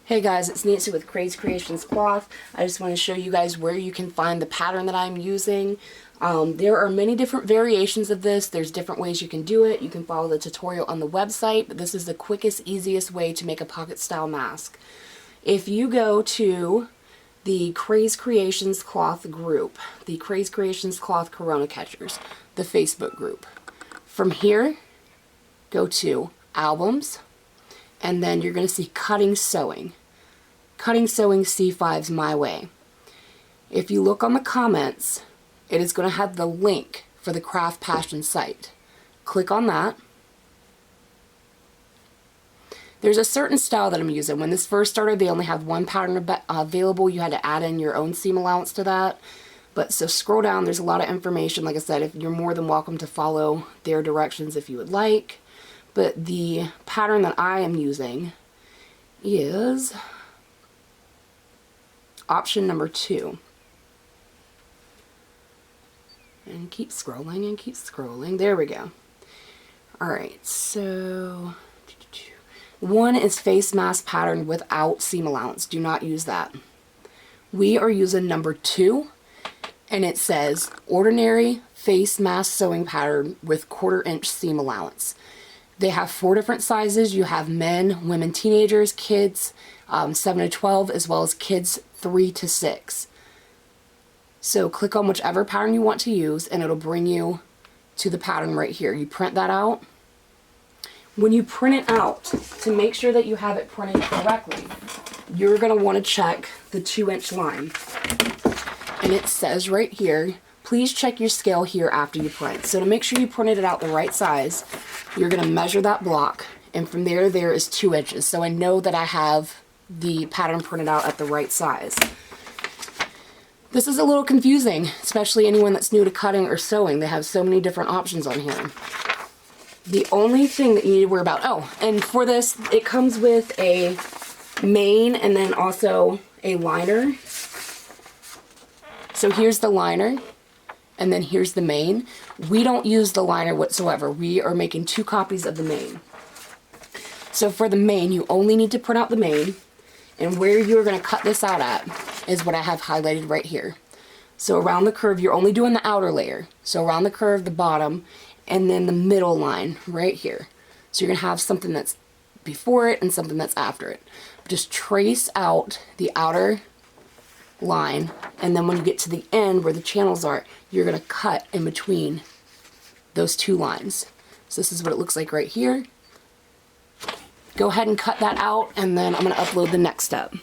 Hey guys, it's Nancy with CrazedCreationzCloth. I just want to show you guys where you can find the pattern that I'm using. There are many different variations of this. There's different ways you can do it. You can follow the tutorial on the website, but this is the quickest, easiest way to make a pocket style mask. If you go to the CrazedCreationzCloth group, the CrazedCreationzCloth Corona Catchers, the Facebook group, from here, go to Albums, and then you're going to see Cutting Sewing. Cutting Sewing C5's My Way. If you look on the comments, it is going to have the link for the Craft Passion site. Click on that. There's a certain style that I'm using. When this first started, they only had one pattern available. You had to add in your own seam allowance to that. But so scroll down, there's a lot of information. Like I said, if you're more than welcome to follow their directions if you would like. But the pattern that I am using is option number 2. And keep scrolling and keep scrolling. There we go. Alright, so 1 is face mask pattern without seam allowance. Do not use that. We are using number 2, and it says ordinary face mask sewing pattern with 1/4 inch seam allowance. They have 4 different sizes. You have men, women, teenagers, kids 7 to 12, as well as kids 3 to 6. So click on whichever pattern you want to use and it'll bring you to the pattern right here. You print that out. When you print it out, to make sure that you have it printed correctly, you're going to want to check the 2-inch line. And it says right here, please check your scale here after you print. So to make sure you printed it out the right size, you're going to measure that block, and from there is 2 inches. So I know that I have the pattern printed out at the right size. This is a little confusing, especially anyone that's new to cutting or sewing. They have so many different options on here. The only thing that you need to worry about, oh, and for this, it comes with a main and then also a liner. So here's the liner. And then here's the main. We don't use the liner whatsoever. We are making 2 copies of the main. So for the main, you only need to print out the main, and where you're going to cut this out at is what I have highlighted right here. So around the curve, you're only doing the outer layer. So around the curve, the bottom, and then the middle line right here. So you're going to have something that's before it and something that's after it. Just trace out the outer line, and then when you get to the end where the channels are, you're going to cut in between those 2 lines. So this is what it looks like right here. Go ahead and cut that out, and then I'm going to upload the next step.